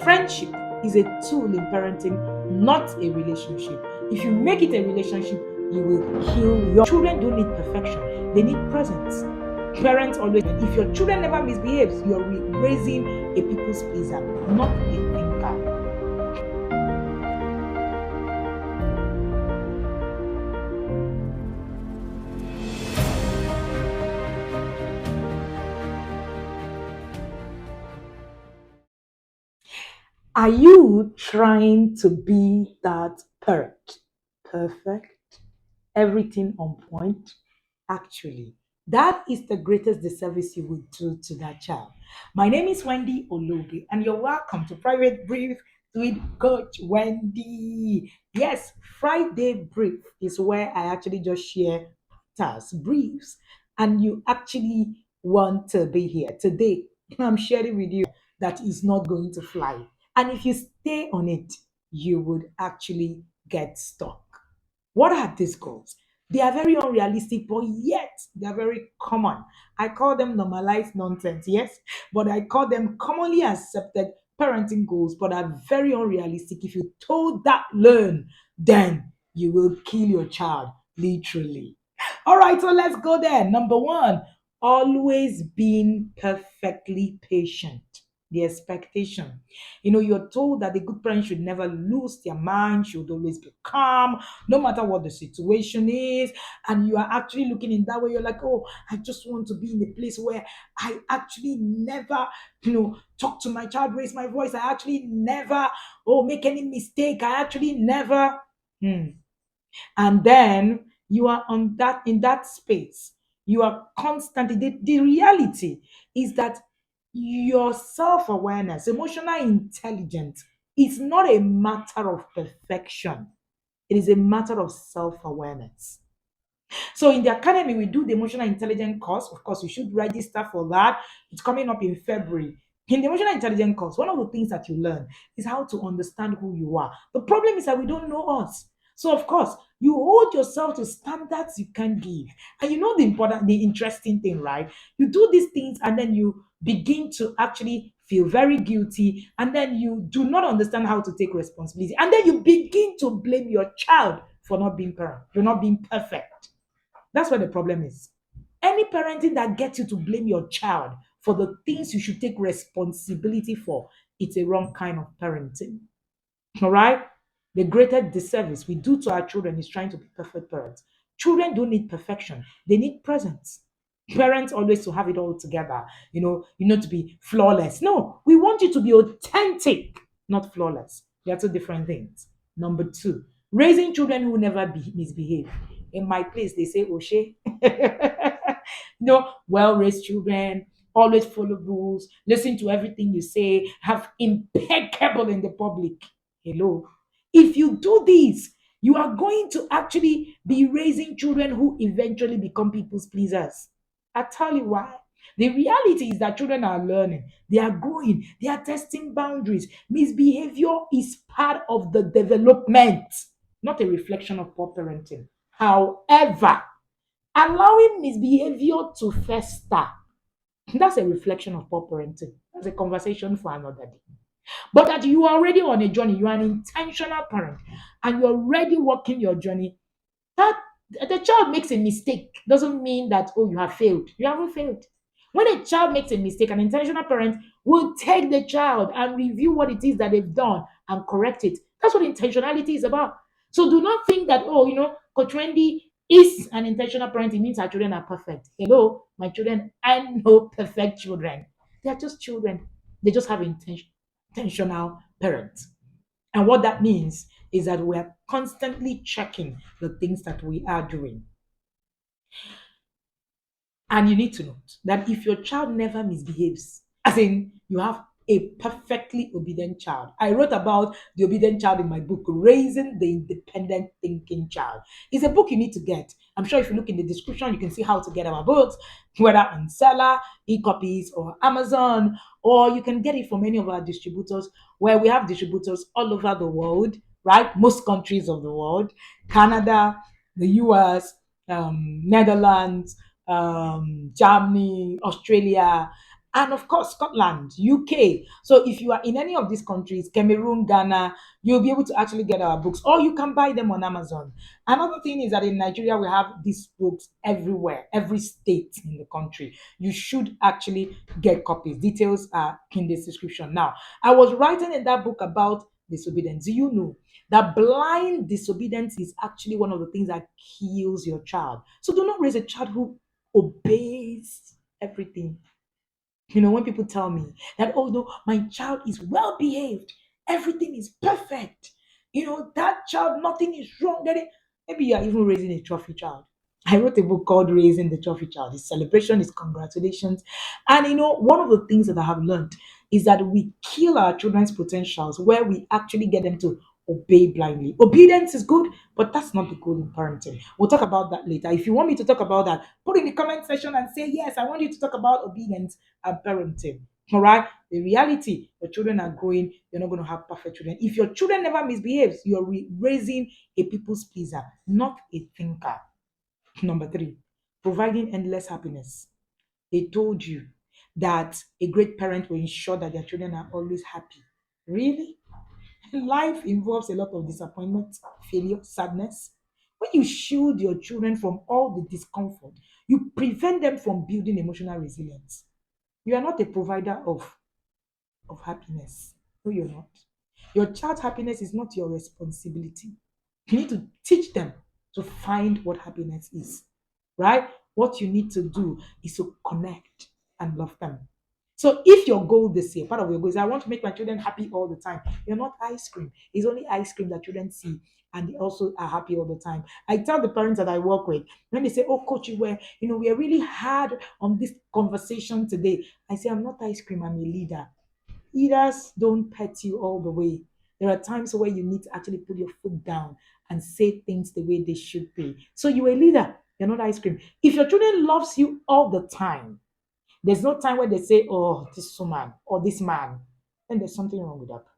Friendship is a tool in parenting, not a relationship. If you make it a relationship, you will kill your children. Don't need perfection, they need presence. Parents always, if your children never misbehaves, you're raising a people's pleaser, not a thinker. Are you trying to be that parent? Perfect, everything on point. Actually, that is the greatest disservice you would do to that child. My name is Wendy Ologe, and you're welcome to Private Brief with Coach Wendy. Yes, Friday Brief is where I actually just share tasks, briefs, and you actually want to be here. Today, I'm sharing with you that is not going to fly. And if you stay on it, you would actually get stuck. What are these goals? They are very unrealistic, but yet they are very common. I call them normalized nonsense, yes, but I call them commonly accepted parenting goals, but are very unrealistic. If you told that learn, then you will kill your child, literally. All right, so let's go there. Number one, always being perfectly patient. The expectation. You're told that a good parent should never lose their mind, should always be calm, no matter what the situation is. And you are actually looking in that way. You're like, oh, I just want to be in a place where I actually never, talk to my child, raise my voice. I actually never, make any mistake. I actually never. Hmm. And then you are on that in that space. You are constantly the reality is that your self-awareness, emotional intelligence is not a matter of perfection. It is a matter of self-awareness. So in the academy, we do the emotional intelligence course. Of course, you should register for that. It's coming up in February. In the emotional intelligence course, one of the things that you learn is how to understand who you are. The problem is that we don't know us. So of course, you hold yourself to standards you can't give. And the interesting thing, right? You do these things and then you begin to actually feel very guilty, and then you do not understand how to take responsibility. And then you begin to blame your child for not being parent. You're not being perfect. That's what the problem is. Any parenting that gets you to blame your child for the things you should take responsibility for, it's a wrong kind of parenting. All right? The greatest disservice we do to our children is trying to be perfect parents. Children don't need perfection, they need presence. Parents always to have it all together, to be flawless. No, we want you to be authentic, not flawless. They are two different things. Number two, raising children who never misbehave. In my place, they say, Oshe. Well raised children, always follow rules, listen to everything you say, have impeccable in the public. Hello. If you do this, you are going to actually be raising children who eventually become people's pleasers. I tell you why. The reality is that children are learning, they are growing, they are testing boundaries. Misbehavior is part of the development, not a reflection of poor parenting. However, allowing misbehavior to fester, that's a reflection of poor parenting. That's a conversation for another day. But that you are already on a journey, you are an intentional parent, and you're already walking your journey. That the child makes a mistake doesn't mean that, oh, you have failed. You haven't failed. When a child makes a mistake, an intentional parent will take the child and review what it is that they've done and correct it. That's what intentionality is about. So do not think that, oh, Coach Wendy is an intentional parent. It means our children are perfect. Hello, my children are no perfect children. They are just children. They just have intentional parents. And what that means is that we are constantly checking the things that we are doing. And you need to note that if your child never misbehaves, as in you have a perfectly obedient child. I wrote about the obedient child in my book, Raising the Independent Thinking Child. It's a book you need to get. I'm sure if you look in the description, you can see how to get our books, whether on Seller, eCopies, or Amazon, or you can get it from any of our distributors, where we have distributors all over the world, right? Most countries of the world, Canada, the US, Netherlands, Germany, Australia, and of course Scotland, UK. So if you are in any of these countries, Cameroon, Ghana, you'll be able to actually get our books, or you can buy them on Amazon. Another thing is that in Nigeria we have these books everywhere, every state in the country. You should actually get copies. Details are in the description. Now, I was writing in that book about disobedience. Do you know that blind disobedience is actually one of the things that kills your child? So do not raise a child who obeys everything. When people tell me that, oh no, my child is well behaved, everything is perfect, that child, nothing is wrong. Maybe you are even raising a trophy child. I wrote a book called Raising the Trophy Child. His celebration, his congratulations. And one of the things that I have learned is that we kill our children's potentials where we actually get them to obey blindly. Obedience is good, but that's not the goal in parenting. We'll talk about that later. If you want me to talk about that, put in the comment section and say, yes, I want you to talk about obedience and parenting. All right. The reality, your children are growing. You're not going to have perfect children. If your children never misbehaves, you're raising a people's pleaser, not a thinker. Number three, providing endless happiness. They told you that a great parent will ensure that their children are always happy. Really? Life involves a lot of disappointment, failure, sadness. When you shield your children from all the discomfort, you prevent them from building emotional resilience. You are not a provider of happiness. No, you're not. Your child's happiness is not your responsibility. You need to teach them to find what happiness is, right? What you need to do is to connect and love them. So if your goal this year, part of your goal is I want to make my children happy all the time. You're not ice cream. It's only ice cream that children see and they also are happy all the time. I tell the parents that I work with when they say, "Oh, coach, we are really hard on this conversation today." I say, "I'm not ice cream. I'm a leader. Leaders don't pet you all the way. There are times where you need to actually put your foot down and say things the way they should be. So you're a leader. You're not ice cream. If your children loves you all the time, there's no time where they say, "Oh, this woman or this man," then there's something wrong with that parent.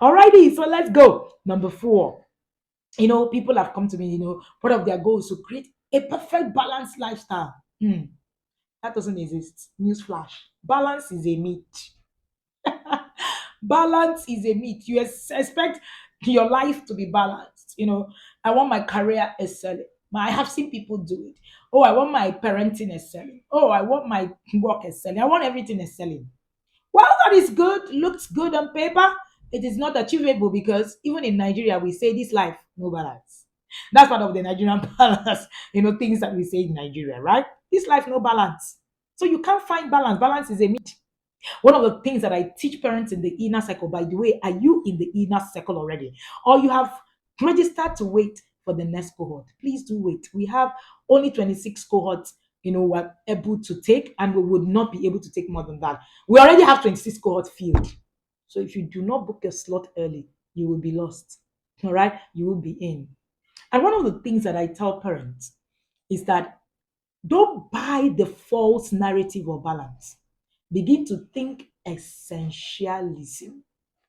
Alrighty, so let's go. Number four. People have come to me, one of their goals to create a perfect balanced lifestyle. That doesn't exist. Newsflash. Balance is a myth. Balance is a myth. You expect your life to be balanced. I want my career excelling. I have seen people do it. Oh, I want my parenting excelling. Oh, I want my work excelling. I want everything excelling. Well, that is good, looks good on paper. It is not achievable because even in Nigeria, we say this life, no balance. That's part of the Nigerian balance, things that we say in Nigeria, right? This life, no balance. So you can't find balance. Balance is a myth. One of the things that I teach parents in the inner circle, by the way, are you in the inner circle already? Or you have registered to wait for the next cohort? Please do wait. We have only 26 cohorts, we're able to take, and we would not be able to take more than that. We already have 26 cohorts filled. So if you do not book your slot early, you will be lost. All right? You will be in. And one of the things that I tell parents is that don't buy the false narrative of balance. Begin to think essentialism.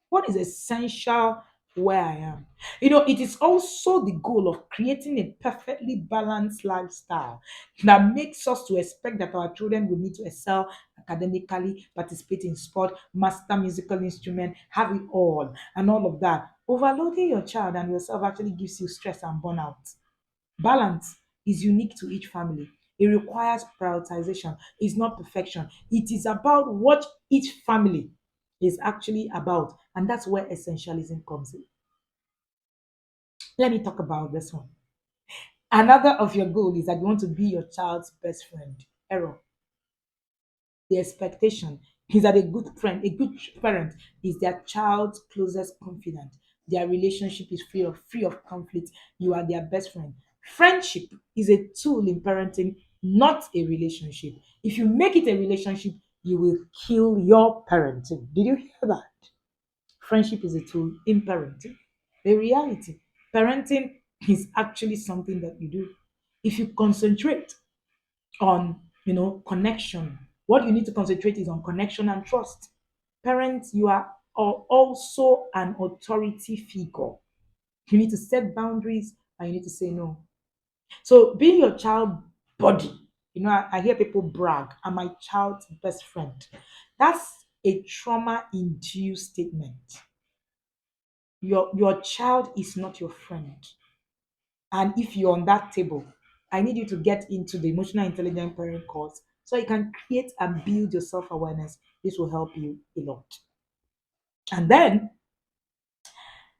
What is essential where I am? It is also the goal of creating a perfectly balanced lifestyle that makes us to expect that our children will need to excel academically, participate in sport, master musical instrument, have it all, and all of that. Overloading your child and yourself actually gives you stress and burnout. Balance is unique to each family. It requires prioritization. It's not perfection. It is about what each family is actually about. And that's where essentialism comes in. Let me talk about this one. Another of your goals is that you want to be your child's best friend. Error. The expectation is that a good friend, a good parent is their child's closest confidant. Their relationship is free of conflict. You are their best friend. Friendship is a tool in parenting, not a relationship. If you make it a relationship, you will kill your parenting. Did you hear that? Friendship is a tool in parenting. The reality, parenting is actually something that you do. If you concentrate on connection, what you need to concentrate is on connection and trust. Parents, you are also an authority figure. You need to set boundaries and you need to say no. So being your child body I hear people brag, I'm my child's best friend. That's a trauma induced statement. Your child is not your friend. And if you're on that table, I need you to get into the emotional intelligent parent course so you can create and build your self awareness. This will help you a lot. And then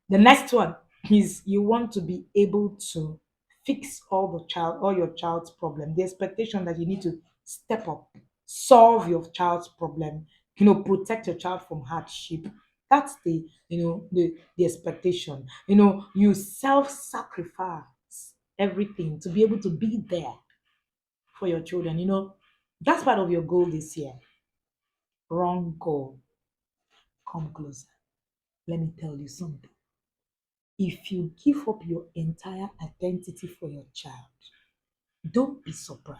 the next one is you want to be able to fix all your child's problem. The expectation that you need to step up, solve your child's problem, protect your child from hardship. That's the expectation. You self-sacrifice everything to be able to be there for your children. That's part of your goal this year. Wrong goal. Come closer. Let me tell you something. If you give up your entire identity for your child, don't be surprised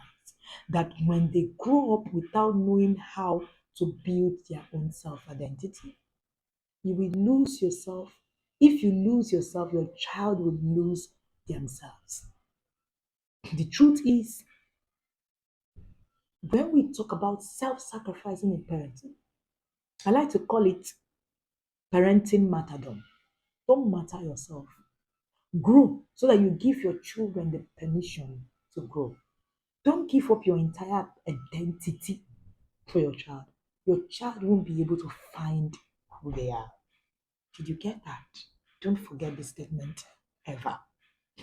that when they grow up without knowing how to build their own self identity, you will lose yourself. If you lose yourself, your child will lose themselves. The truth is, when we talk about self sacrificing in parenting, I like to call it parenting martyrdom. Don't matter yourself. Grow so that you give your children the permission to grow. Don't give up your entire identity for your child. Your child won't be able to find who they are. Did you get that? Don't forget this statement ever.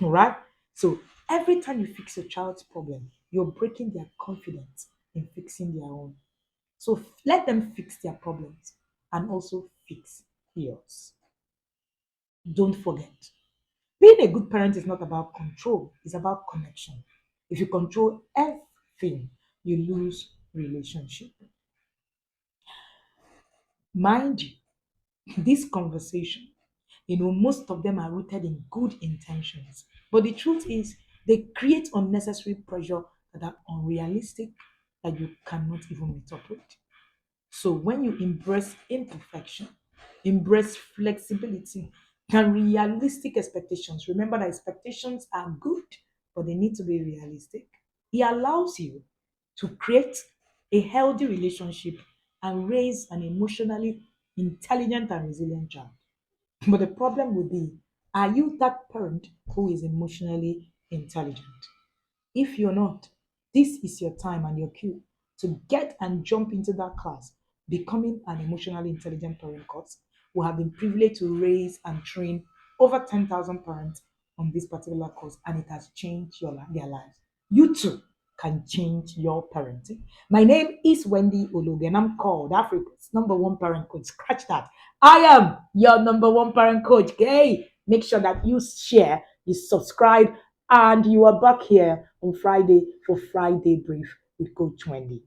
All right? So every time you fix your child's problem, you're breaking their confidence in fixing their own. So let them fix their problems and also fix yours. Don't forget. Being a good parent is not about control, it's about connection. If you control everything, you lose relationship. Mind you, this conversation, most of them are rooted in good intentions. But the truth is, they create unnecessary pressure that are unrealistic that you cannot even meet up with. So when you embrace imperfection, embrace flexibility, and realistic expectations, remember that expectations are good, but they need to be realistic. It allows you to create a healthy relationship and raise an emotionally intelligent and resilient child. But the problem will be, are you that parent who is emotionally intelligent? If you're not, this is your time and your cue to get and jump into that class, becoming an emotionally intelligent parent course. We have been privileged to raise and train over 10,000 parents on this particular course, and it has changed their lives. You too can change your parenting. My name is Wendy Ologe, and I'm called Africa's number one parent coach. Scratch that. I am your number one parent coach. Okay, make sure that you share, you subscribe, and you are back here on Friday for Friday Brief with Coach Wendy.